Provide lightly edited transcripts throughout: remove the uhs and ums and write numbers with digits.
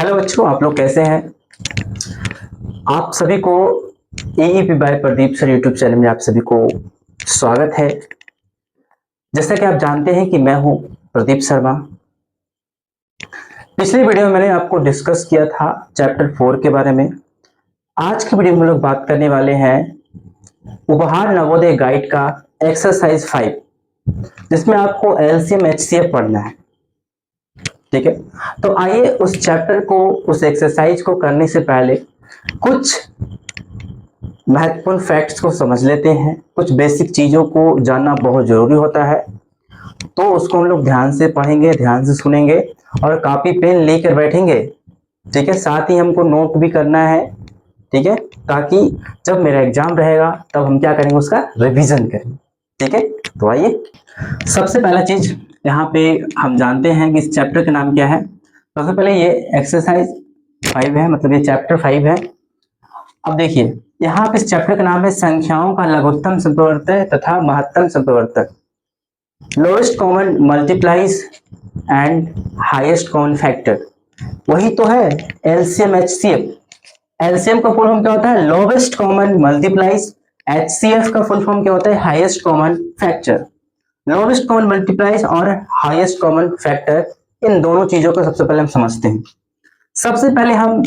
Hello बच्चों, आप लोग कैसे हैं। आप सभी को AEP by Pradeep sir YouTube channel में आप सभी को स्वागत है। जैसा कि आप जानते हैं कि मैं हूं प्रदीप शर्मा। पिछली वीडियो में मैंने आपको डिस्कस किया था चैप्टर 4 के बारे में। आज की वीडियो में हम लोग बात करने वाले हैं उपहार नवोदय गाइड का एक्सरसाइज 5, जिसमें आपको एलसीएम एचसीएफ पढ़ना है। ठीक है, तो आइए उस चैप्टर को, उस एक्सरसाइज को करने से पहले कुछ महत्वपूर्ण फैक्ट्स को समझ लेते हैं। कुछ बेसिक चीजों को जानना बहुत जरूरी होता है, तो उसको हम लोग ध्यान से पढ़ेंगे, ध्यान से सुनेंगे और कॉपी पेन लेकर बैठेंगे। ठीक है, साथ ही हमको नोट भी करना है। ठीक है, ताकि जब मेरा एग्जाम रहेगा तब हम क्या करेंगे, उसका रिवीजन करेंगे। ठीक है, तो आइए सबसे पहला चीज यहाँ पे हम जानते हैं कि इस चैप्टर का नाम क्या है। सबसे पहले ये एक्सरसाइज 5 है, मतलब ये चैप्टर 5 है। अब देखिए यहाँ पे इस चैप्टर का नाम है संख्याओं का लघुत्तम संप्रवर्तक तथा महत्तम संप्रवर्तक, lowest common multiples and highest common factor. वही तो है एलसीएम एचसीएफ। एलसीएम का फुल फॉर्म क्या होता है, लोवेस्ट कॉमन मल्टीप्लाइज। एचसीएफ का फुल फॉर्म क्या होता है, highest common factor. Lowest common multiples और हाईएस्ट कॉमन फैक्टर, इन दोनों चीजों को सबसे पहले हम समझते हैं। सबसे पहले हम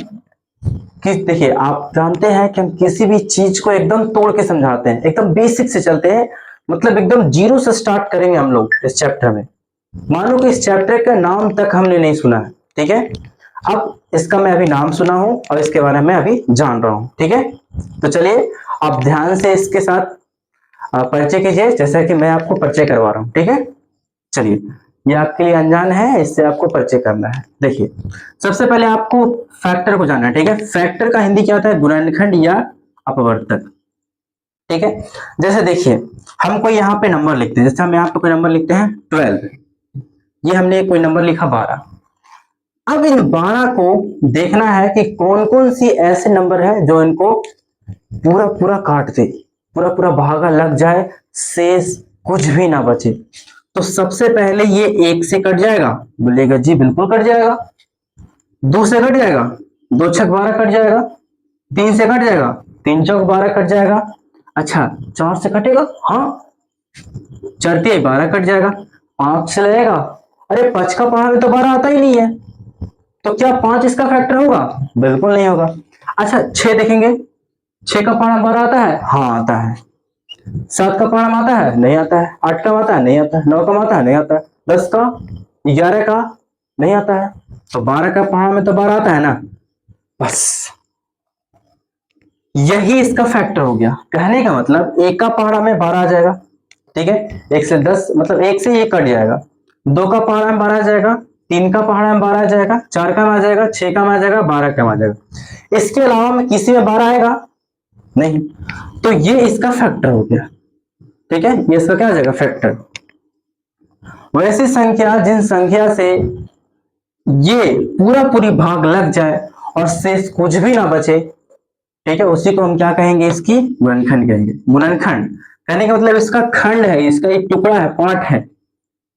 देखिए, आप जानते हैं कि हम किसी भी चीज को एकदम तोड़ के समझाते हैं, एकदम बेसिक से चलते हैं, मतलब एकदम जीरो से स्टार्ट करेंगे हम लोग इस चैप्टर में। मानो कि इस चैप्टर का नाम तक हमने नहीं सुना है। ठीक है, अब इसका मैं अभी नाम सुना हूं और इसके बारे में अभी जान रहा हूं। ठीक है, तो चलिए आप ध्यान से इसके साथ परिचय कीजिए, जैसा कि मैं आपको परिचय करवा रहा हूं। ठीक है, चलिए ये आपके लिए अनजान है, इससे आपको परिचय करना है। देखिए सबसे पहले आपको फैक्टर को जानना है। ठीक है, फैक्टर का हिंदी क्या होता है, गुणनखंड या अपवर्तक। ठीक है, जैसे देखिए हम कोई यहाँ पे नंबर लिखते हैं, जैसे हम यहाँ पे कोई नंबर लिखते हैं 12, ये हमने कोई नंबर लिखा 12। अब इन 12 को देखना है कि कौन कौन सी ऐसे नंबर है जो इनको पूरा पूरा काट दे, पूरा पूरा भागा लग जाए, शेष कुछ भी ना बचे। तो सबसे पहले ये 1 से कट जाएगा, बोलेगा जी बिल्कुल कट जाएगा। 2 से कट जाएगा, 2 छक 12 कट जाएगा। 3 से कट जाएगा, 3 चौक 12 कट जाएगा। अच्छा 4 से कटेगा, हाँ 4 तिहाई 12 कट जाएगा। 5 से लगेगा, अरे 5 का पहाड़ में तो 12 आता ही नहीं है, तो क्या 5 इसका फैक्टर होगा, बिल्कुल नहीं होगा। अच्छा 6 देखेंगे, 6 का पहाड़ 12 आता है, हाँ आता है। 7 का पहाड़ आता है, नहीं आता है। 8 का आता है, नहीं आता है। 9 का आता है, नहीं आता है। 10 का, 11 का नहीं आता है। तो 12 का पहाड़ में तो 12 आता है ना, बस यही इसका फैक्टर हो गया। कहने का मतलब 1 का पहाड़ा में 12 आ जाएगा। ठीक है, 1 से 10 मतलब 1 से ये कट जाएगा। 2 का पहाड़ा में 12 आ जाएगा, 3 का पहाड़ा में 12 आ जाएगा, 4 का में आ जाएगा, 6 का में आ जाएगा, 12 का में आ जाएगा। इसके अलावा में किसी में 12 आएगा नहीं, तो ये इसका फैक्टर हो गया। ठीक है, ये इसका क्या आ जाएगा, फैक्टर। वैसी संख्या जिन संख्या से ये पूरा पूरी भाग लग जाए और शेष कुछ भी ना बचे, ठीक है, उसी को हम क्या कहेंगे, इसकी गुणनखंड कहेंगे। गुणनखंड कहने का मतलब इसका खंड है, इसका एक टुकड़ा है, पार्ट है,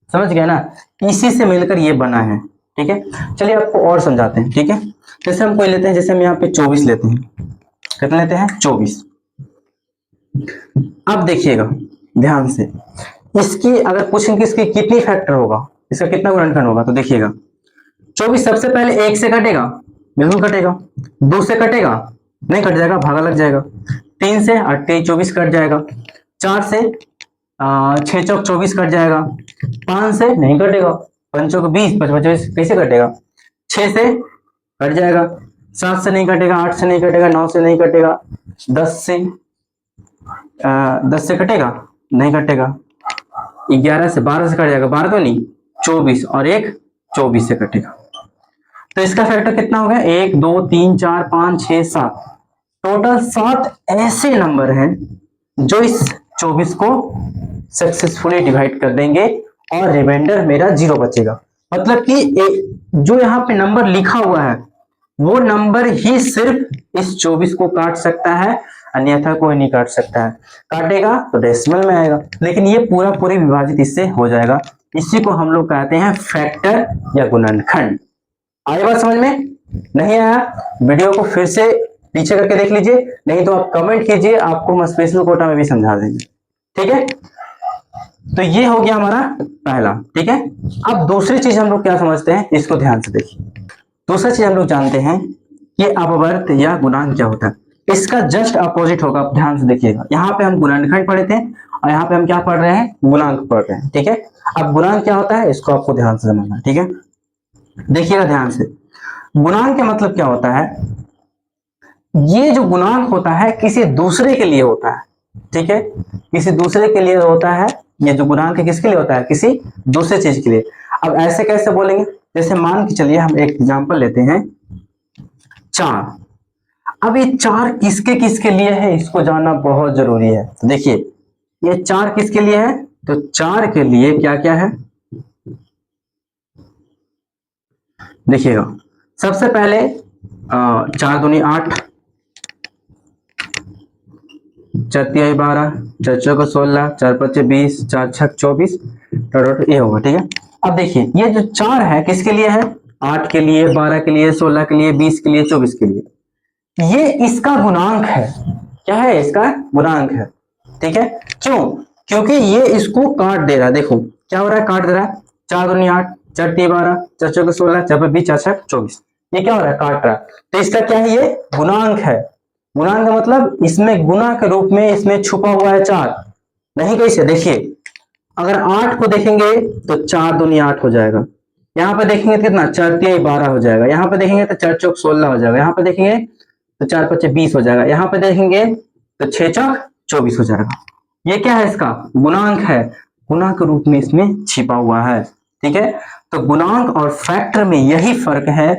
समझ गया ना, इसी से मिलकर ये बना है। ठीक है, चलिए आपको और समझाते हैं। ठीक है, जैसे हम कोई लेते हैं, जैसे हम यहाँ पे 24 लेते हैं, कितना लेते हैं, 24। अब देखिएगा ध्यान से, इसकी अगर पूछें कि इसकी कितनी फैक्टर होगा, इसका कितना गुणनखंड होगा, तो देखिएगा 24 सबसे पहले 1 से कटेगा, बिल्कुल कटेगा। 2 से कटेगा, नहीं कट जाएगा, भागा लग जाएगा। 3 से 28 24 कट जाएगा। 4 से 6 चौक 24 कट जाएगा। 5 से नहीं कटेगा, 5 चौक 20 25 कैसे कटेगा। 6 से कट जाएगा, 7 से नहीं कटेगा, 8 से नहीं कटेगा, 9 से नहीं कटेगा, 10 से कटेगा, नहीं कटेगा। 11 से 12 से कट जाएगा, 12 तो नहीं, 24 और 1 24 से कटेगा। तो इसका फैक्टर कितना हो गया, 1 2 3 4 5 6 7, टोटल 7 ऐसे नंबर हैं जो इस 24 को सक्सेसफुली डिवाइड कर देंगे और रिमाइंडर मेरा 0 बचेगा। मतलब कि जो यहाँ पे नंबर लिखा हुआ है वो नंबर ही सिर्फ इस 24 को काट सकता है, अन्यथा कोई नहीं काट सकता है। काटेगा तो डेसिमल में आएगा, लेकिन ये पूरा पूरी विभाजित इससे हो जाएगा। इसी को हम लोग कहते हैं फैक्टर या गुणनखंड। आए बात समझ में, नहीं आया वीडियो को फिर से पीछे करके देख लीजिए, नहीं तो आप कमेंट कीजिए, आपको हम स्पेशल कोटा में भी समझा देंगे। ठीक है, तो ये हो गया हमारा पहला। ठीक है, अब दूसरी चीज हम लोग क्या समझते हैं, इसको ध्यान से देखिए। दूसरा चीज हम लोग जानते हैं कि अपवर्त या गुणांक क्या होता है। इसका जस्ट अपोजिट होगा, आप ध्यान से देखिएगा। यहाँ पे हम गुणनखंड पढ़े थे और यहाँ पे हम क्या पढ़ रहे हैं, गुणांक पढ़ रहे हैं। ठीक है, अब गुणांक क्या होता है इसको आपको ध्यान से समझना है। ठीक है, देखिएगा ध्यान से। गुणांक का मतलब क्या होता है, ये जो गुणांक होता है किसी दूसरे के लिए होता है। ठीक है, किसी दूसरे के लिए होता है। ये जो गुणांक है किसके लिए होता है, किसी दूसरे चीज के लिए। अब ऐसे कैसे बोलेंगे, जैसे मान के चलिए हम एक एग्जांपल लेते हैं, 4। अब ये 4 किसके किसके लिए है, इसको जानना बहुत जरूरी है। तो देखिए ये 4 किसके लिए है, तो 4 के लिए क्या क्या है, देखिएगा। सबसे पहले 4 दूनी 8, 4 तिहाई 12, 4 चौके 16, 4 पच्चे 20, 4 छक 24, ये होगा। ठीक है, अब देखिए ये जो 4 है किसके लिए है, 8 के लिए, 12 के लिए, 16 के लिए, 20 के लिए, 24 के लिए। ये इसका गुणांक है। क्या है, इसका गुणांक है। ठीक है, क्यों, क्योंकि ये इसको काट दे रहा है। देखो क्या हो रहा है, काट दे रहा है। 4 दूनी 8, 4 तिहाई 12, 4 चौके 16, 4 20, 4 छक 24, ये क्या हो रहा है, काट रहा है। तो इसका क्या है, ये गुणांक है। गुणांक का मतलब इसमें गुना के रूप में इसमें छुपा हुआ है 4। नहीं कैसे, देखिए अगर 8 को देखेंगे तो 4 दूनी 8 हो जाएगा। यहाँ पे देखेंगे तो कितना, 4 तिहाई 12 हो जाएगा। यहाँ पे देखेंगे तो 4 चौक 16 हो जाएगा। यहाँ पे देखेंगे तो 4 पच्चे 20 हो जाएगा। यहाँ पे देखेंगे तो 6 चौक 24 हो जाएगा। ये क्या है, इसका गुणांक है। गुना के रूप में इसमें छिपा हुआ है। ठीक है, तो गुणांक और फैक्टर में यही फर्क है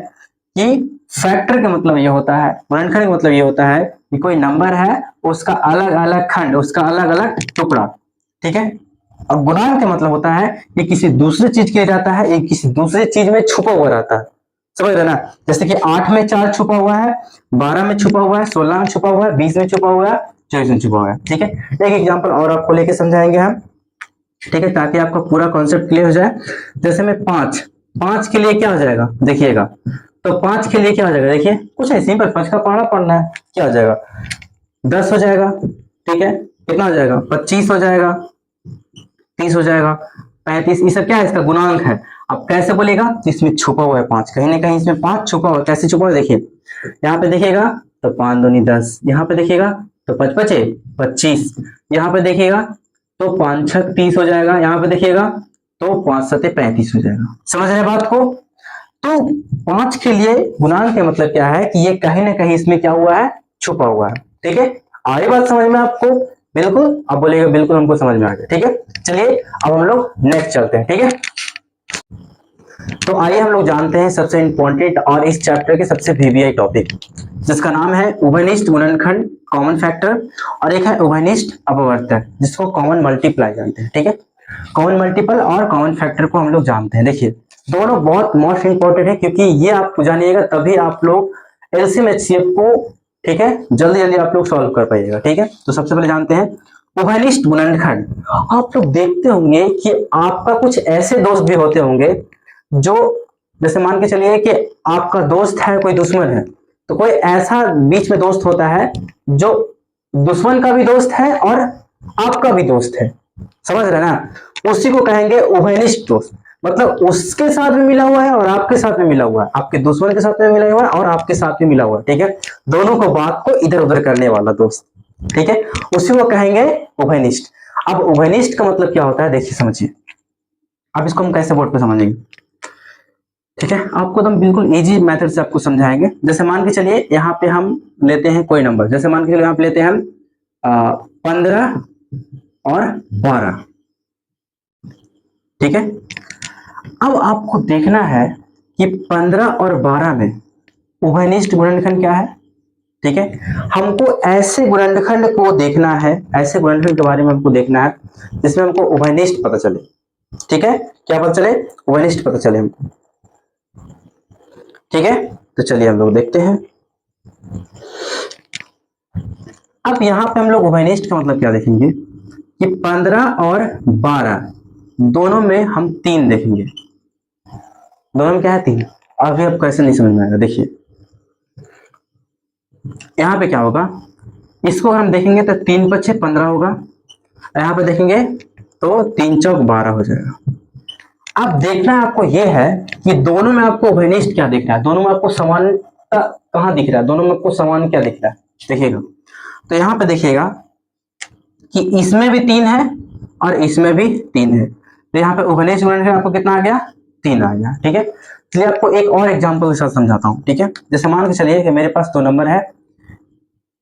कि फैक्टर का मतलब ये होता है, गुणनखंड का मतलब ये होता है कि कोई नंबर है उसका अलग अलग खंड, उसका अलग अलग टुकड़ा। ठीक है, और गुणांक का मतलब होता है ये किसी दूसरे चीज के लिए जाता है, ये किसी दूसरे चीज में छुपा हुआ रहता है। समझ रहे ना, जैसे कि 8 में 4 छुपा हुआ है, 12 में छुपा हुआ है, 16 में छुपा हुआ है, 20 में छुपा हुआ है, 24 में छुपा हुआ है। ठीक है, एक एग्जांपल और आपको लेके समझाएंगे हम। ठीक है, ताकि आपका पूरा कॉन्सेप्ट क्लियर हो जाए। जैसे में 5 के लिए क्या हो जाएगा, देखिएगा। तो 5 के लिए क्या हो जाएगा, देखिए कुछ नहीं, सिंपल 5 का पहाड़ा पढ़ना है। क्या हो जाएगा, 10 हो जाएगा। ठीक है, कितना हो जाएगा, 25 हो जाएगा, 30 हो जाएगा, 35। ये सब क्या है, इसका गुणांक है। अब कैसे बोलेगा, इसमें छुपा हुआ है 5, कहीं ना कहीं इसमें 5 छुपा हुआ है। कैसे छुपा हुआ है, देखिए यहाँ पे देखिएगा तो 5 दूनी 10, यहाँ पे देखिएगा तो 5 पचे 25, यहाँ पे देखिएगा तो 5 छक 30 हो जाएगा, यहाँ पे देखिएगा तो 5 सते 35 हो जाएगा। समझ रहे हैं बात को। तो 5 के लिए गुणांक का मतलब क्या है कि ये कहीं ना कहीं इसमें क्या हुआ है, छुपा हुआ है। ठीक है, आई बात समझ में आपको, बिल्कुल। अब बोलेगा बिल्कुल हमको समझ में आ गया। ठीक है, चलिए अब हम लोग नेक्स्ट चलते हैं। ठीक है, तो आइए हम लोग जानते हैं सबसे इंपॉर्टेंट और इस चैप्टर के सबसे वीवीआई टॉपिक, जिसका नाम है उभयनिष्ठ गुणनखंड कॉमन फैक्टर, और एक है उभयनिष्ठ अपवर्तक जिसको कॉमन मल्टीप्लाई जानते हैं। ठीक है, कॉमन मल्टीपल और कॉमन फैक्टर को हम लोग जानते हैं। देखिए दोनों बहुत मोस्ट इंपॉर्टेंट है, क्योंकि ये आप जानिएगा तभी आप लोग एलसीएम एचसीएफ को, ठीक है, जल्दी जल्दी आप लोग सॉल्व कर पाइएगा। ठीक है, तो सबसे पहले जानते हैं उभयनिष्ठ गुणनखंड। आप लोग देखते होंगे कि आपका कुछ ऐसे दोस्त भी होते होंगे जो, जैसे मान के चलिए कि आपका दोस्त है, कोई दुश्मन है, तो कोई ऐसा बीच में दोस्त होता है जो दुश्मन का भी दोस्त है और आपका भी दोस्त है। समझ रहे ना, उसी को कहेंगे उभयनिष्ठ दोस्त। मतलब उसके साथ में मिला हुआ है और आपके साथ में मिला हुआ है, आपके दुश्मन के साथ में मिला हुआ है और आपके साथ में मिला हुआ है। ठीक है, दोनों को बात को इधर उधर करने वाला दोस्त। ठीक है, उसी को कहेंगे उभयनिष्ठ। अब उभयनिष्ठ का मतलब क्या होता है, देखिए समझिए। अब इसको हम कैसे बोर्ड पे समझेंगे, ठीक है, आपको तो हम बिल्कुल इजी मेथड से आपको समझाएंगे। जैसे मान के चलिए यहाँ पे हम लेते हैं कोई नंबर, जैसे मान के चलिए यहाँ पे लेते हैं हम 15 और 12। ठीक है, अब आपको देखना है कि 15 और 12 में उभयनिष्ठ गुणनखंड क्या है। ठीक है, हमको ऐसे गुणनखंड को देखना है, ऐसे गुणनखंड के बारे में हमको देखना है जिसमें हमको उभयनिष्ठ पता चले। ठीक है, क्या पता चले, उभयनिष्ठ पता चले हमको। ठीक है, तो चलिए हम लोग देखते हैं। अब यहां पे हम लोग उभयनिष्ठ का मतलब क्या देखेंगे कि 15 और 12 दोनों में हम 3 देखेंगे। दोनों में क्या है, 3। अभी अब कैसे नहीं समझ में आएगा, देखिए यहाँ पे क्या होगा, इसको हम देखेंगे तो 3 × 6 = 15 होगा, यहाँ पे देखेंगे तो 3 × 4 = 12 हो जाएगा। अब देखना आपको ये है कि दोनों में आपको उभयनिष्ठ क्या दिख रहा है, दोनों में आपको समानता कहाँ दिख रहा है, दोनों में आपको समान क्या दिख रहा है, देखिएगा। तो यहाँ पे देखिएगा कि इसमें भी 3 है और इसमें भी 3 है, तो यहाँ पे उभयनिष्ठ गुणनखंड आपको कितना आ गया, 3 आ गया। ठीक है, चलिए आपको एक और एग्जांपल के साथ समझाता हूँ। ठीक है, जैसे मान के चलिए कि मेरे पास 2 नंबर है,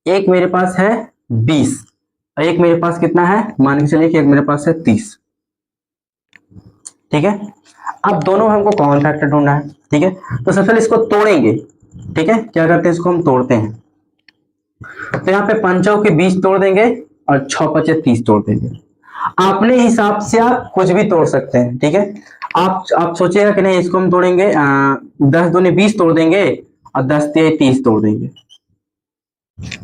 एक मेरे पास है 20 और एक मेरे पास कितना है, मान के चलिए कि एक मेरे पास है 30। ठीक है, अब दोनों हमको कॉमन फैक्टर ढूंढना है। ठीक है, तो सबसे पहले इसको तोड़ेंगे। ठीक है, क्या करते हैं, इसको हम तोड़ते हैं। तो यहाँ पे 5 के 20 तोड़ देंगे और 6 × 5 = 30 तोड़ देंगे। अपने हिसाब से आप कुछ भी तोड़ सकते हैं। ठीक है, आप सोचिएगा कि नहीं इसको हम तोड़ेंगे, 10 दूनी 20 तोड़ देंगे और 10 तिया 30 तोड़ देंगे।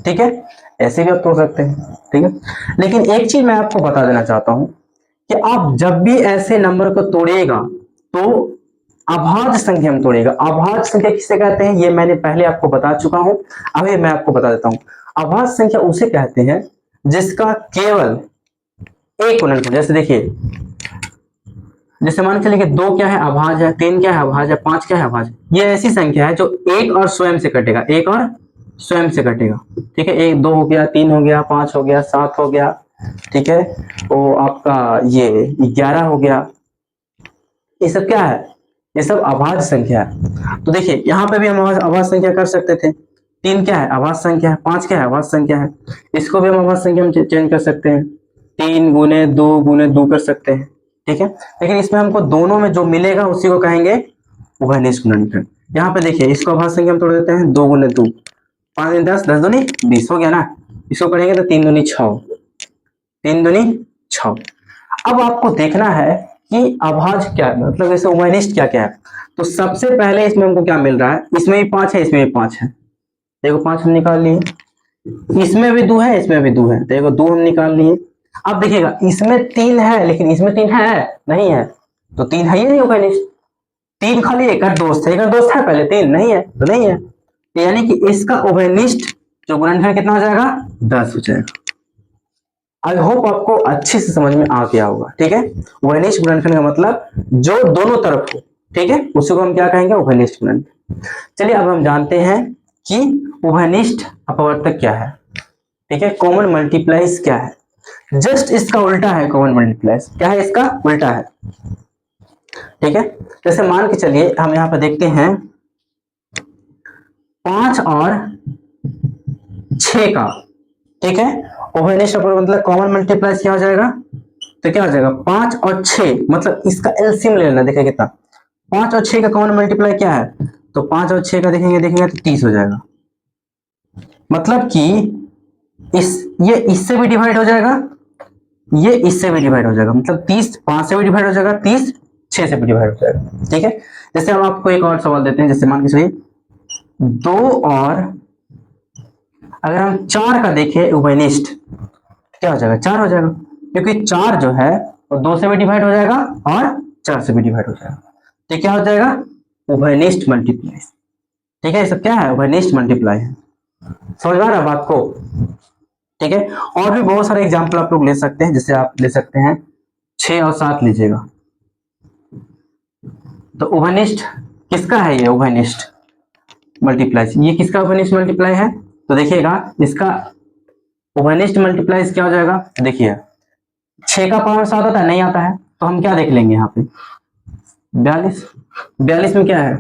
ठीक है, ऐसे भी आप तोड़ सकते हैं। ठीक है, लेकिन एक चीज मैं आपको बता देना चाहता हूं कि आप जब भी ऐसे नंबर को तोड़िएगा तो अभाज्य संख्या में तोड़िएगा। अभाज्य संख्या किसे कहते हैं ये मैंने पहले आपको बता चुका हूं, अभी मैं आपको बता देता हूं। अभाज्य संख्या उसे कहते हैं जिसका केवल एक गुणनखंड, जैसे देखिए, जैसे मान के चलिए कि 2 क्या है, अभाज्य है, 3 क्या है, अभाज्य है, 5 क्या है, अभाज्य। ये ऐसी संख्या है जो एक और स्वयं से कटेगा, एक और स्वयं से कटेगा। ठीक है, 1 2 हो गया, 3 हो गया, 5 हो गया, 7 हो गया। ठीक है, तो आपका ये 11 हो गया। ये सब क्या है, ये सब अभाज्य संख्या है। तो देखिए यहाँ पे भी हम अभाज्य संख्या कर सकते थे। 3 क्या है, अभाज्य संख्या है। 5 क्या है, अभाज्य संख्या है। इसको भी हम अभाज्य संख्या में चेंज कर सकते हैं, 3 × 2 × 2 कर सकते हैं। ठीक है, लेकिन इसमें हमको दोनों में जो मिलेगा उसी को कहेंगे उभयनिष्ठ गुणनखंड। यहाँ पे देखिए इसको अभाज्य संख्या में तोड़ देते हैं, 2 × 2 5 × 10 10 दूनी 20 हो गया ना। इसको करेंगे तो 3 दूनी 6, 3 दूनी 6। अब आपको देखना है कि अभाज्य क्या है, मतलब जैसे उभयनिष्ठ क्या क्या है। तो सबसे पहले इसमें हमको क्या मिल रहा है, इसमें भी 5 है, इसमें भी 5 है। देखो 5 हम निकाल लिए, इसमें भी 2 है, इसमें भी 2 है, देखो 2 हम निकाल लिए। अब देखिएगा इसमें 3 है, लेकिन इसमें 3 है नहीं है, तो 3 है ही नहीं उभयनिष्ठ। 3 खाली एक दोस्त है, एक दोस्त है, पहले 3 नहीं है तो नहीं है, यानी कि इसका उभयनिष्ठ जो गुणनखंड कितना हो जाएगा, 10 हो जाएगा। आई होप आपको अच्छे से समझ में आ गया होगा। ठीक है, उभयनिष्ठ गुणनखंड का मतलब जो दोनों तरफ हो। ठीक है, उसी को हम क्या कहेंगे, उभयनिष्ठ गुणनखंड। चलिए अब हम जानते हैं कि उभयनिष्ठ अपवर्तक क्या है। ठीक है, कॉमन मल्टीप्लाइज क्या है, जस्ट इसका उल्टा है। कॉमन मल्टीप्लाइज क्या है, इसका उल्टा है। ठीक है, जैसे मान के चलिए हम यहाँ पर देखते हैं 5 और 6 का। ठीक है, उभयनिष्ठ अपवर्तक मतलब कॉमन मल्टीप्लाइज क्या हो जाएगा, तो क्या हो जाएगा, 5 और 6, मतलब इसका एलसीएम ले लेना। देखिए कितना, 5 और 6 का कॉमन मल्टीप्लाई क्या है, तो 5 और 6 का देखेंगे तो 30 हो जाएगा। मतलब कि ये इससे भी डिवाइड हो जाएगा, ये इससे भी डिवाइड हो जाएगा, मतलब 30 5 से भी डिवाइड हो जाएगा, 30 6 से भी डिवाइड हो जाएगा। ठीक है, जैसे हम आपको एक और सवाल देते हैं, जैसे मान के चलिए 2 और अगर हम 4 का देखें उभयनिष्ठ क्या हो जाएगा, 4 हो जाएगा, क्योंकि 4 जो है वो 2 से भी डिवाइड हो जाएगा और 4 से भी डिवाइड हो जाएगा, तो क्या हो जाएगा, उभयनिष्ठ मल्टीप्लाई। ठीक है, ये सब क्या है, उभयनिष्ठ मल्टीप्लाई है। समझ में आ रहा है बात को। ठीक है, और भी बहुत सारे एग्जाम्पल आप लोग ले सकते हैं, जैसे आप ले सकते हैं 6 और 7 लीजिएगा, तो उभयनिष्ठ किसका है, ये उभयनिष्ठ मल्टीप्लाई, ये किसका उभयनिष्ठ मल्टीप्लाई है, तो देखिएगा इसका उभयनिष्ठ मल्टीप्लाई क्या हो जाएगा। देखिए 6 का पावर 7 आता है, नहीं आता है, तो हम क्या देख लेंगे यहाँ पे 42, 42 में क्या है,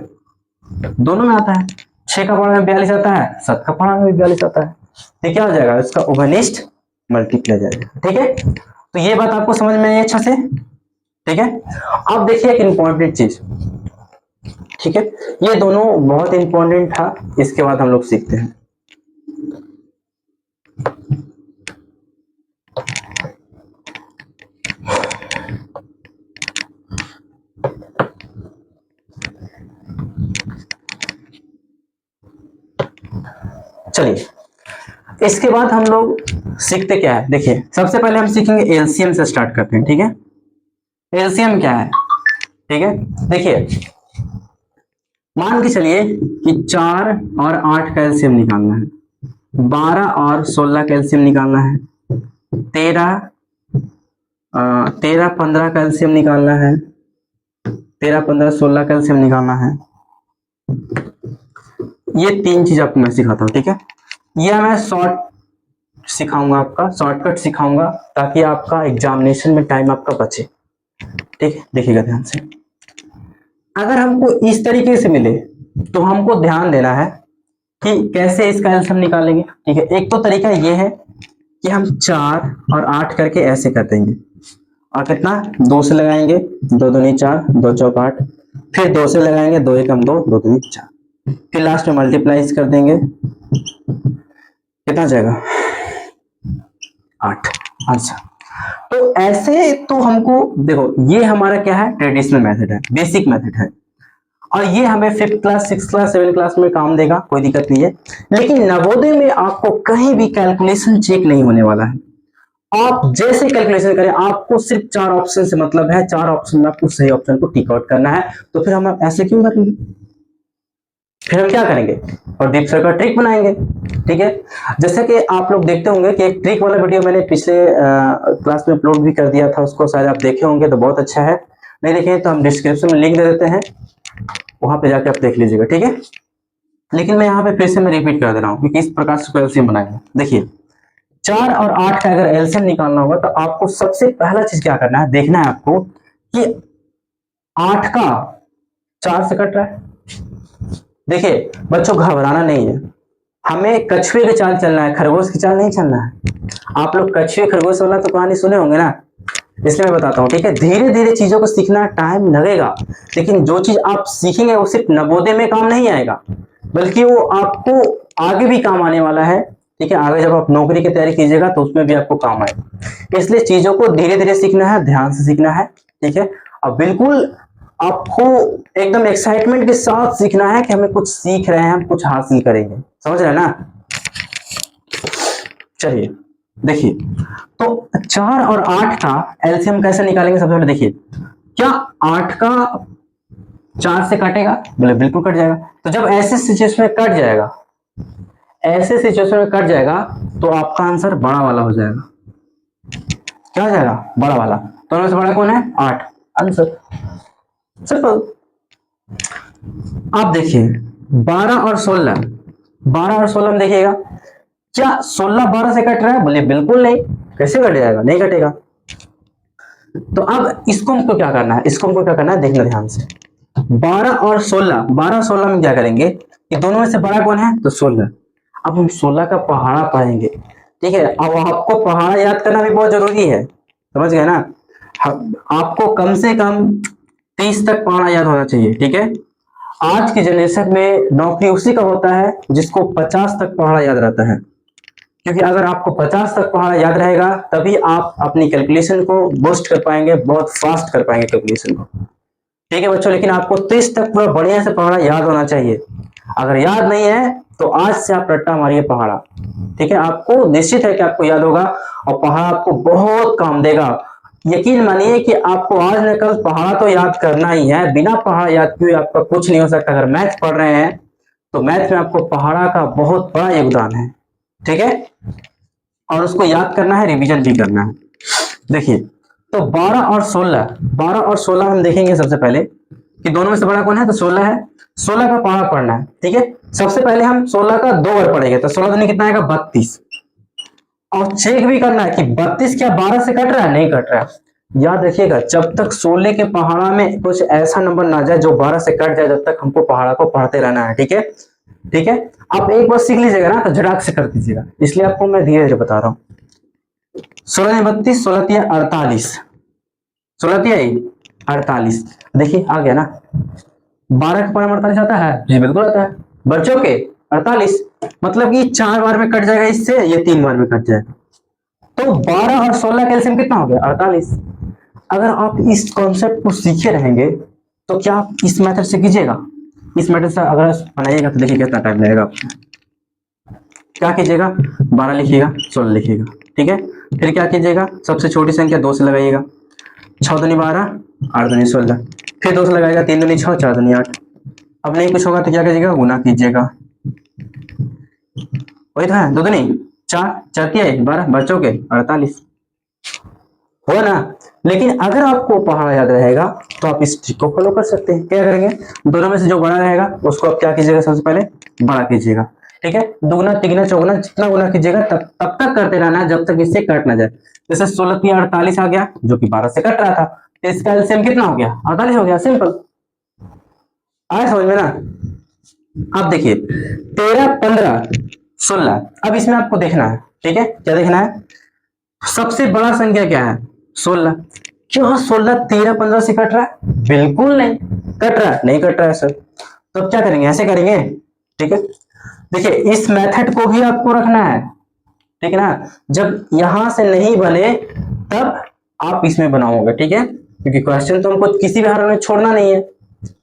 दोनों में आता है, 6 का पावर में 42 आता है, 7 का पावर में भी 42 आता है, तो क्या हो जाएगा, इसका उभयनिष्ठ मल्टीप्लाई जाएगा। ठीक है, तो ये बात आपको समझ में आई अच्छा से। ठीक है, अब देखिए एक इंपॉर्टेंट चीज। ठीक है, ये दोनों बहुत इंपॉर्टेंट था, इसके बाद हम लोग सीखते हैं। चलिए इसके बाद हम लोग सीखते क्या है, देखिए सबसे पहले हम सीखेंगे एलसीएम से स्टार्ट करते हैं। ठीक है, एलसीएम क्या है। ठीक है, देखिए मान के चलिए कि 4 और 8 का एलसीएम निकालना है। 12 और 16 का एलसीएम निकालना है, 13 15 का एलसीएम निकालना है, 13 15 16 का एलसीएम निकालना है। ये 3 चीज आपको मैं सिखाता हूँ, ठीक है। ये मैं शॉर्ट सिखाऊंगा, आपका शॉर्टकट सिखाऊंगा ताकि आपका एग्जामिनेशन में टाइम आपका बचे, ठीक है। देखिएगा ध्यान से, अगर हमको इस तरीके से मिले तो हमको ध्यान देना है कि कैसे इसका एलसीएम निकालेंगे, ठीक है। एक तो तरीका ये है कि हम 4 और 8 करके ऐसे कर देंगे, और कितना 2 से लगाएंगे, 2 दूनी 4, 2 चौक 8, फिर 2 से लगाएंगे, 2 एकम 2, 2 दूनी 4, फिर लास्ट में मल्टीप्लाई कर देंगे, कितना जाएगा 8 आंसर। तो ऐसे तो हमको देखो, ये हमारा क्या है, ट्रेडिशनल मेथड है, बेसिक मेथड है, और ये हमें 5th class 6th class 7th class में काम देगा, कोई दिक्कत नहीं है। लेकिन नवोदय में आपको कहीं भी कैलकुलेशन चेक नहीं होने वाला है। आप जैसे कैलकुलेशन करें, आपको सिर्फ 4 ऑप्शन से मतलब है, 4 ऑप्शन में आपको सही ऑप्शन को टिक आउट करना है। तो फिर हम ऐसे क्यों करेंगे, फिर हम क्या करेंगे, प्रदीप सर का ट्रिक बनाएंगे, ठीक है। जैसे कि आप लोग देखते होंगे कि एक ट्रिक वाला वीडियो मैंने पिछले क्लास में अपलोड भी कर दिया था, उसको शायद आप देखे होंगे, तो बहुत अच्छा है। नहीं देखे तो हम डिस्क्रिप्शन में लिंक दे देते हैं, वहां पे जाके आप देख लीजिएगा, ठीक है। लेकिन मैं यहाँ पे फिर से मैं रिपीट कर दे रहा हूँ कि किस प्रकार से एलसीएम बनाएंगे। देखिए 4 और 8 का अगर एलसीएम निकालना होगा तो आपको सबसे पहला चीज क्या करना है, देखना है आपको कि 8 का 4 से कट रहा है। देखिए बच्चों घबराना नहीं है, हमें कछुए की चाल चलना है, खरगोश की चाल नहीं चलना है। आप लोग कछुए खरगोश वाला तो कहानी सुने होंगे ना, इसलिए मैं बताता हूँ, ठीक है। धीरे धीरे चीजों को सीखना टाइम लगेगा, लेकिन जो चीज आप सीखेंगे वो सिर्फ नवोदय में काम नहीं आएगा, बल्कि वो आपको आगे भी काम आने वाला है, ठीक है। आगे जब आप नौकरी की तैयारी कीजिएगा तो उसमें भी आपको काम आएगा। इसलिए चीजों को धीरे धीरे सीखना है, ध्यान से सीखना है, ठीक है। और बिल्कुल आपको एकदम एक्साइटमेंट के साथ सीखना है कि हमें कुछ सीख रहे हैं, हम कुछ हासिल करेंगे, समझ रहे हैं ना। चलिए देखिए, तो 4 और 8 का एलसीएम कैसे निकालेंगे। सबसे पहले देखिए, क्या 8 का 4 से कटेगा, बोले बिल्कुल कट जाएगा। तो जब ऐसे सिचुएशन में कट जाएगा, ऐसे सिचुएशन में कट जाएगा तो आपका आंसर बड़ा वाला हो जाएगा। क्या हो जाएगा, बड़ा वाला। तो उनमें से बड़ा कौन है, 8, आंसर सिंपल। आप देखिए 12 और 16, 12 और 16 में देखिएगा, क्या 16 12 से कट रहा है, बोले बिल्कुल नहीं, कैसे कट जाएगा, नहीं कटेगा। तो अब इसको हमको क्या करना है, इसको हमको क्या करना है, देखना ध्यान से। 12 और 16, 12 और 16 में क्या करेंगे कि दोनों में से बड़ा कौन है, तो 16। अब हम 16 का पहाड़ा पाएंगे, ठीक है। अब आपको पहाड़ा याद करना भी बहुत जरूरी है, समझ गए ना। आपको कम से कम 30 तक पहाड़ा याद होना चाहिए, ठीक है। आज की जनरेशन में नौकरी उसी का होता है जिसको 50 तक पहाड़ा याद रहता है, क्योंकि अगर आपको 50 तक पहाड़ा याद रहेगा तभी आप अपनी कैलकुलेशन को बूस्ट कर पाएंगे, बहुत फास्ट कर पाएंगे कैलकुलेशन को, ठीक है बच्चों। लेकिन आपको 30 तक पूरा बढ़िया से पहाड़ा याद होना चाहिए। अगर याद नहीं है तो आज से आप रट्टा मारिए पहाड़ा, ठीक है। आपको निश्चित है कि आपको याद होगा, और पहाड़ा आपको बहुत काम देगा। यकीन मानिए कि आपको आज न कल पहाड़ा तो याद करना ही है, बिना पहाड़ा याद किए आपका कुछ नहीं हो सकता। अगर मैथ पढ़ रहे हैं तो मैथ में आपको पहाड़ा का बहुत बड़ा योगदान है, ठीक है। और उसको याद करना है, रिवीजन भी करना है। देखिए तो 12 और 16, 12 और 16 हम देखेंगे सबसे पहले कि दोनों में से बड़ा कौन है, तो 16 है। 16 का पहाड़ा पढ़ना है, ठीक है। सबसे पहले हम 16 का 2 बार पढ़ेंगे, तो 16 दूनी कितना आएगा, 32। और चेक भी करना है कि 32 क्या 12 से कट रहा है, नहीं कट रहा है। याद रखिएगा, जब तक 16 के पहाड़ा में कुछ ऐसा नंबर ना जाए जो 12 से कट जाए, जब तक हमको पहाड़ा को पढ़ते रहना है, ठीक है, ठीक है। आप एक बार सीख लीजिएगा ना तो झटाक से कर दीजिएगा, इसलिए आपको मैं धीरे धीरे बता रहा हूँ। 16 32, 16 तिया 48, 16 तिया 48। देखिए आ गया ना, 12 के पहाड़ा में 48 आता है जी, बिल्कुल आता है। बच्चों के 48 मतलब कि 4 बार में कट जाएगा, इससे ये 3 बार में कट जाएगा। तो 12 और 16 का एलसीएम कितना हो गया, 48। अगर आप इस कॉन्सेप्ट को सीखे रहेंगे तो क्या आप इस मेथड से कीजिएगा, इस मेथड से अगर बनाइएगा तो देखिए कितना टाइम लगेगा आपको। क्या कीजिएगा, 12 लिखिएगा, 16 लिखिएगा, ठीक है। फिर क्या कीजिएगा, सबसे छोटी संख्या 2 से लगाइएगा, 6 दूनी 12, 8 दूनी 16, फिर 2 से लगाएगा, 3 दूनी 6, 4 दूनी 8। अब नहीं कुछ होगा तो क्या कीजिएगा, गुना कीजिएगा, वही तो है, दो दूनी चार, चार तिया 12, बच्चों के 48 हो ना। लेकिन अगर आपको पहाड़ा याद रहेगा तो आप इस ट्रिक को फॉलो कर सकते हैं। क्या करेंगे, दोनों में से जो बड़ा रहेगा उसको आप क्या कीजिएगा, सबसे पहले बड़ा कीजिएगा। ठीक है, दुगना तिगना चौगुना जितना गुना कीजिएगा तब तक करते रहना जब तक इससे कट ना जाए। जैसे 16 तिया 48 आ गया जो कि 12 से कट रहा था, तो इसका एलसीएम कितना हो गया, 48 हो गया। सिंपल, आया समझ में ना। अब देखिए 13 15 16, अब इसमें आपको देखना है। ठीक है, क्या देखना है, सबसे बड़ा संख्या क्या है, 16। क्या 16 13 15 से कट रहा है, बिल्कुल नहीं कट रहा है, नहीं कट रहा है सर। तो अब क्या करेंगे, ऐसे करेंगे। ठीक है, देखिए इस मेथड को भी आपको रखना है। ठीक है ना, जब यहां से नहीं बने तब आप इसमें बनाओगे। ठीक है, क्योंकि क्वेश्चन तो हमको किसी भी हाल में छोड़ना नहीं है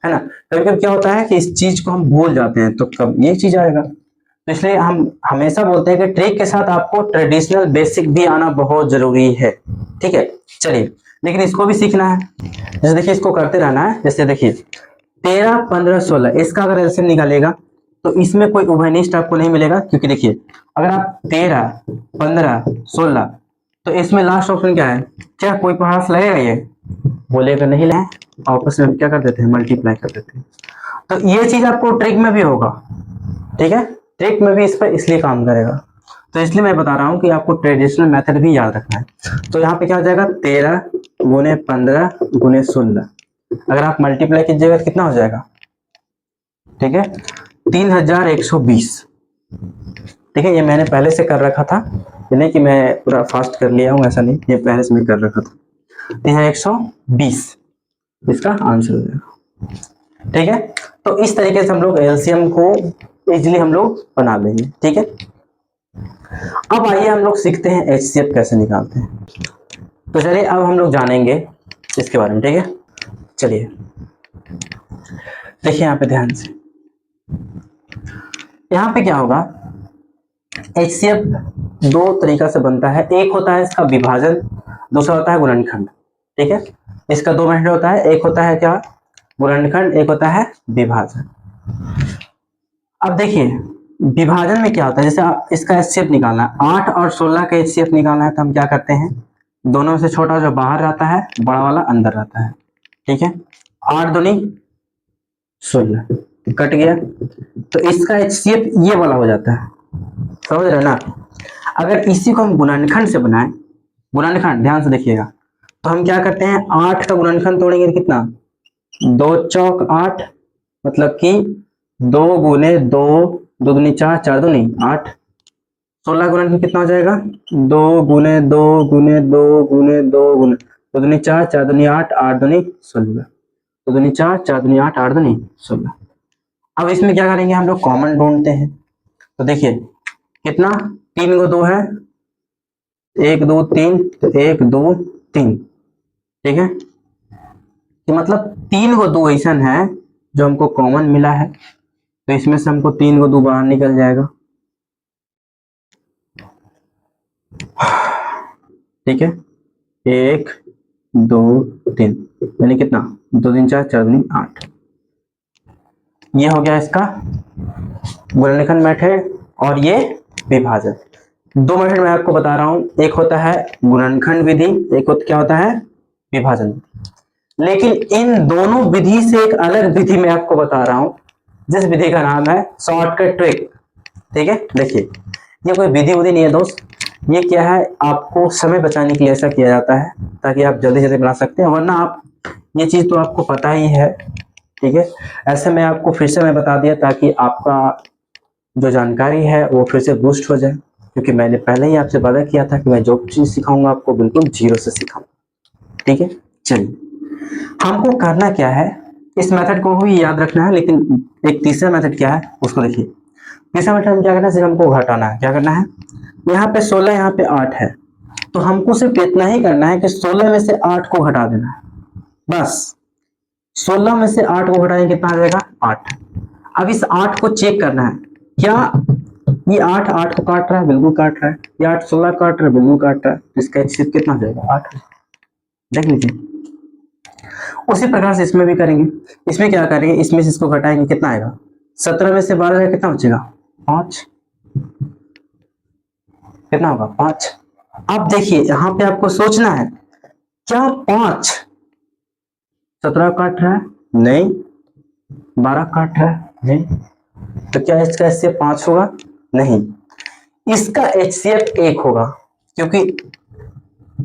ना। कभी कभी क्या होता है कि इस चीज को हम भूल जाते हैं, तो कब ये चीज आएगा। तो इसलिए हम हमेशा बोलते हैं कि ट्रिक के साथ आपको ट्रेडिशनल बेसिक भी आना बहुत जरूरी है। ठीक है, चलिए, लेकिन इसको भी सीखना है। जैसे देखिए इसको करते रहना है। जैसे देखिए 13 15 16, इसका अगर एलसीएम निकालेगा तो इसमें कोई उभयनिष्ठ आपको नहीं मिलेगा, क्योंकि देखिए अगर आप 13 15 16, तो इसमें लास्ट ऑप्शन क्या है, क्या कोई पहाड़ से लगेगा, ये बोलेगा नहीं लगे, आपस में क्या कर देते हैं, मल्टीप्लाई कर देते हैं। तो ये चीज आपको ट्रिक में भी होगा। ठीक है, ट्रिक में भी इस पर इसलिए काम करेगा। तो इसलिए मैं बता रहा हूं कि आपको ट्रेडिशनल मेथड भी याद रखना है। तो यहाँ पे क्या हो जाएगा, 13 गुने 15 गुने 16, अगर आप मल्टीप्लाई कीजिएगा तो कितना हो जाएगा, ठीक है 3120। ठीक है, ये मैंने पहले से कर रखा था, ये नहीं कि मैं पूरा फास्ट कर लिया हूँ, ऐसा नहीं, ये पहले से मैं कर रखा था। 3120 इसका आंसर हो जाएगा। ठीक है, तो इस तरीके से हम लोग एलसीएम को इजीली हम लोग बना लेंगे। ठीक है, अब आइए हम लोग सीखते हैं एचसीएफ कैसे निकालते हैं। तो चलिए अब हम लोग जानेंगे इसके बारे में। ठीक है, चलिए देखिए यहाँ पे ध्यान से, यहाँ पे क्या होगा, एचसीएफ दो तरीका से बनता है। एक होता है इसका विभाजन, दूसरा होता है गुणनखंड। ठीक है, इसका दो मेथड होता है, एक होता है क्या, गुणनखंड, एक होता है विभाजन। अब देखिए विभाजन में क्या होता है, जैसे आप इसका एचसीएफ निकालना है, 8 और 16 का एचसीएफ निकालना है, तो हम क्या करते हैं, दोनों में से छोटा जो बाहर रहता है, बड़ा वाला अंदर रहता है। ठीक है, 8 दूनी 16 कट गया, तो इसका एचसीएफ ये वाला हो जाता है, समझ रहे ना। अगर इसी को हम गुणनखंड से बनाए, गुणनखंड ध्यान से देखिएगा, तो हम क्या करते हैं, 8 का गुणनखंड तोड़ेंगे तो कितना, 2 चौक 8, मतलब कि 2 गुने 2, 2 दूनी 4, 4 दूनी 8। 16 गुणनखंड कितना हो जाएगा, 2 गुने 2 गुने 2 गुने 2 गुने 2 दूनी 4, 4 दूनी 8, 8 दूनी 16, 2 दूनी 4, 4 दूनी 8, 8 दूनी 16। अब इसमें क्या करेंगे, हम लोग कॉमन ढूंढते हैं। तो देखिए कितना, 3 को 2 है, 1 2 3, तो 1 2 3। ठीक है, कि मतलब 3 को 2 ऐसा है जो हमको कॉमन मिला है, तो इसमें से हमको 3 को 2 बाहर निकल जाएगा। ठीक है, 1 2 3, यानी कितना, 2 3 4, 4 दूनी 8। ये हो गया इसका गुणनखंड मेथड, और ये विभाजन। दो मेथड मैं आपको बता रहा हूं, एक होता है गुणनखंड विधि, एक क्या होता है, विभाजन। लेकिन इन दोनों विधि से एक अलग विधि मैं आपको बता रहा हूं, जिस विधि का नाम है शॉर्टकट ट्रिक। ठीक है, देखिए ये कोई विधि उधि नहीं है दोस्त, ये क्या है, आपको समय बचाने के लिए ऐसा किया जाता है ताकि आप जल्दी जल्दी बना सकते हैं, वरना आप, ये चीज तो आपको पता ही है। ठीक है, ऐसे में आपको फिर से मैं बता दिया ताकि आपका जो जानकारी है वो फिर से बूस्ट हो जाए, क्योंकि मैंने पहले ही आपसे वादा किया था कि मैं जो चीज सिखाऊंगा आपको बिल्कुल जीरो से सिखाऊंगा। ठीक है, चलिए हमको करना क्या है, इस मेथड को भी याद रखना है, लेकिन एक तीसरा मेथड क्या है उसको देखिए। तीसरा मेथड में क्या करना है, सिर्फ हमको घटाना है। क्या करना है, यहाँ पे 16, यहाँ पे 8 है, तो हमको सिर्फ इतना ही करना है कि 16 में से 8 को घटा देना है, बस। 16 में से 8 को घटाएंगे कितना आ जाएगा, 8। अब इस 8 को चेक करना है, क्या ये 8 8 को काट रहा है, बिल्कुल काट रहा है, ये 8 16 काट रहा है, बिल्कुल काट रहा है, इसका एचसीएफ कितना हो जाएगा, 8। देख लीजिए, उसी प्रकार से इसमें भी करेंगे। इसमें क्या करेंगे, इसमें से इसको घटाएंगे, कितना आएगा, 17 में से 12 कितना बचेगा, 5। कितना होगा 5। अब देखिए यहाँ पे आपको सोचना है, क्या 5 17 काट रहा है? नहीं। 12 काट रहा है? नहीं। तो क्या इसका HCF 5 होगा? नहीं। इसका HCF 1 होगा, क्योंकि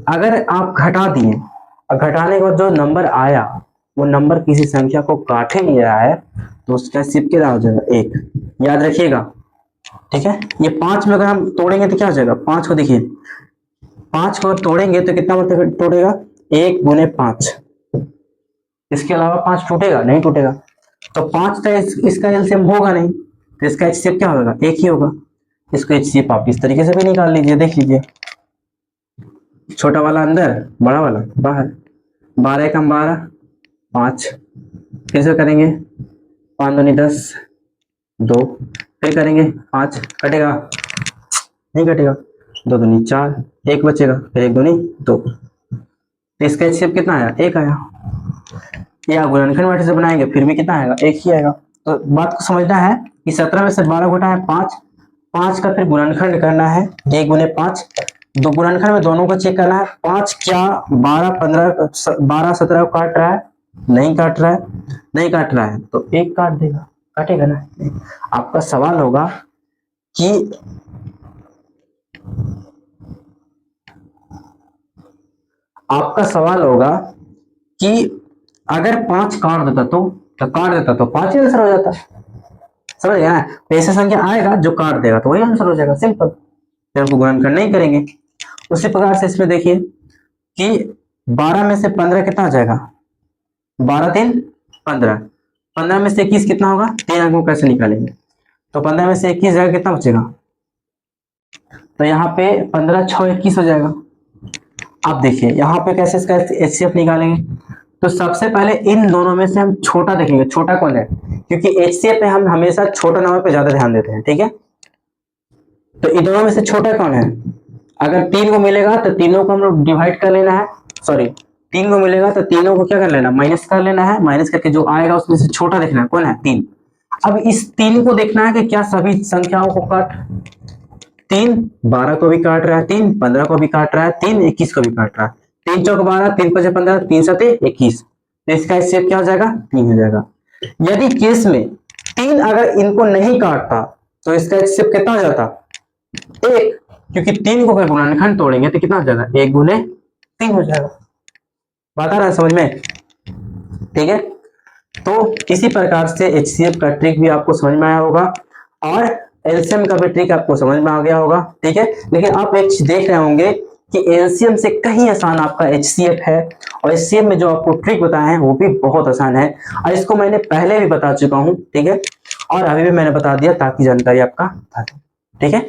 अगर आप घटा दिए और घटाने के बाद जो नंबर आया वो नंबर किसी संख्या को काट ही नहीं रहा है, तो उसका HCF क्या हो जाएगा? 1। याद रखिएगा, ठीक है। ये 5 में अगर हम तोड़ेंगे तो क्या हो जाएगा? 5 को देखिए, 5 को तोड़ेंगे तो कितना मतलब टूटेगा? 1 गुने 5। इसके अलावा 5 टूटेगा? नहीं टूटेगा। तो 5 का इसका एलसीएम होगा नहीं, तो इसका HCF क्या होगा? 1 ही होगा। इसको HCF आप इस तरीके से भी निकाल लीजिए, देख लीजिए, छोटा वाला अंदर, बड़ा वाला बाहर। 12 एकम 12, 5। फिर से करेंगे, 5 दूनी 10, 2। फिर करेंगे 5, कटेगा? नहीं कटेगा। 2 दूनी 4, 1 बचेगा, फिर 1 दूनी 2। तो इसका HCF कितना आया? 1 आया। या गुणनखंड मैट्रिक्स से बनाएंगे फिर भी कितना आएगा? 1 ही आएगा। तो बात को समझना है कि 17 में से 12 घटा है 5, 5 का फिर गुणनखंड करना है 1 गुने 5। दो गुणनखंड में दोनों को चेक करना है। 5 क्या 12 15 12 17 को काट रहा है? नहीं काट रहा है। नहीं काट रहा है तो 1 काट देगा, काटेगा ना? आपका सवाल होगा कि अगर 5 काट देता तो काट देता तो 5 ही आंसर हो जाता। समझ गया ना? ऐसा संख्या आएगा जो काट देगा तो वही आंसर हो जाएगा, सिंपल। फिर हमको गुणनखंड नहीं करेंगे। उसी प्रकार से इसमें देखिए कि 12 में से 15 कितना हो जाएगा? 12 3 15। 15 में से 21 कितना होगा? 3 अंकों कैसे निकालेंगे? तो 15 में से 21 जाएगा, कितना बचेगा? तो यहाँ पे 15 6 21 हो जाएगा। अब देखिए यहाँ पे कैसे इसका HCF निकालेंगे। तो सबसे पहले इन दोनों में से हम छोटा देखेंगे, छोटा कौन है, क्योंकि HCF पे हम हमेशा छोटा नंबर पे ज्यादा ध्यान देते हैं, ठीक है। तो इन दोनों में से छोटा कौन है? अगर 3 को मिलेगा तो तीनों को हम लोग डिवाइड कर लेना है, सॉरी 3 को मिलेगा तो तीनों को क्या कर लेना? माइनस कर लेना है। माइनस करके जो आएगा उसमें से छोटा देखना है, कौन है? 3। अब इस 3 को देखना है कि क्या सभी संख्याओं को काट, 3 12 को भी काट रहा है, 3 15 को भी काट रहा है, 3 21 को भी काट रहा है। 3 चौक 12, 3 5 15, 3 7 21। तो इसका HCF क्या हो जाएगा? 3 हो जाएगा। यदि केस में 3 अगर इनको नहीं काटता तो इसका HCF कितना हो जाता? 1, क्योंकि 3 को अगर गुणनखंड तोड़ेंगे तो कितना हो जाएगा? 1 गुने 3 हो जाएगा। बात आ रहा है समझ में? ठीक है। तो इसी प्रकार से HCF का ट्रिक भी आपको समझ में आया होगा और एलसीएम का भी ट्रिक आपको समझ में आ गया होगा, ठीक है। लेकिन आप एक चीज देख रहे होंगे कि एलसीएम से कहीं आसान आपका HCF है, और HCF में जो आपको ट्रिक बताए हैं वो भी बहुत आसान है, और इसको मैंने पहले भी बता चुका हूं, ठीक है, और अभी भी मैंने बता दिया ताकि जानकारी आपका था, ठीक है।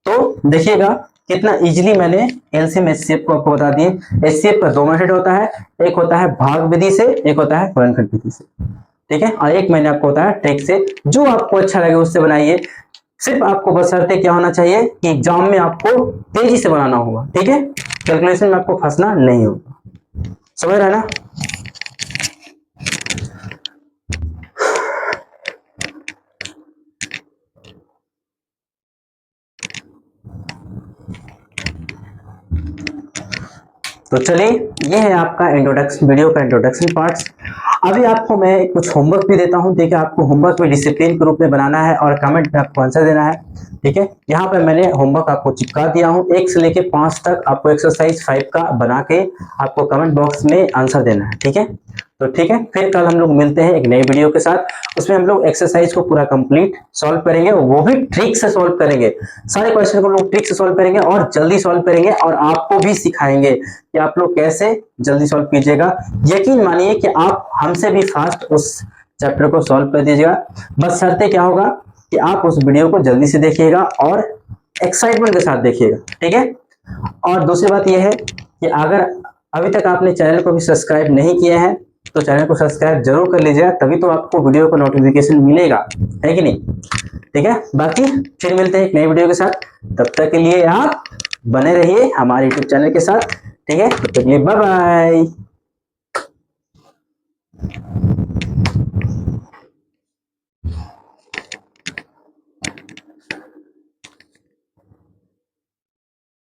तो देखिएगा कितना इजीली मैंने एलसीएम HCF को आपको बता दिए। HCF का 2 मेथड होता है, एक होता है भाग विधि से, एक होता है गुणनखंड विधि से, ठीक है, और एक मैंने आपको बताया ट्रिक से। जो आपको अच्छा लगे उससे बनाइए, सिर्फ आपको बशर्ते क्या होना चाहिए कि एग्जाम में आपको तेजी से बनाना होगा, ठीक है, कैलकुलेशन में आपको फंसना नहीं होगा। समझ रहे हैं ना? तो चलिए ये है आपका इंट्रोडक्शन, वीडियो का इंट्रोडक्शन पार्ट्स। अभी आपको मैं कुछ होमवर्क भी देता हूं, ठीक है। आपको होमवर्क में डिसिप्लिन के रूप में बनाना है और कमेंट में आपको आंसर देना है, ठीक है। यहाँ पे मैंने होमवर्क आपको चिपका दिया हूं, 1 से लेके 5 तक आपको एक्सरसाइज 5 का बना के आपको कमेंट बॉक्स में आंसर देना है, ठीक है। तो ठीक है, फिर कल हम लोग मिलते हैं एक नई वीडियो के साथ। उसमें हम लोग एक्सरसाइज को पूरा कंप्लीट सॉल्व करेंगे, वो भी ट्रिक से सॉल्व करेंगे। सारे क्वेश्चन को हम लोग ट्रिक से सॉल्व करेंगे और जल्दी सॉल्व करेंगे, और आपको भी सिखाएंगे कि आप लोग कैसे जल्दी सॉल्व कीजिएगा। यकीन मानिए कि आप हमसे भी फास्ट उस चैप्टर को सॉल्व कर दीजिएगा। बस शर्ते क्या होगा कि आप उस वीडियो को जल्दी से देखिएगा और एक्साइटमेंट के साथ देखिएगा, ठीक है। और दूसरी बात यह है कि अगर अभी तक आपने चैनल को भी सब्सक्राइब नहीं किया है तो चैनल को सब्सक्राइब जरूर कर लीजिएगा, तभी तो आपको वीडियो का नोटिफिकेशन मिलेगा, है कि नहीं? ठीक है, बाकी फिर मिलते हैं एक नई वीडियो के साथ। तब तक के लिए आप बने रहिए हमारे यूट्यूब चैनल के साथ, ठीक है। तब तक के लिए बाय बाय।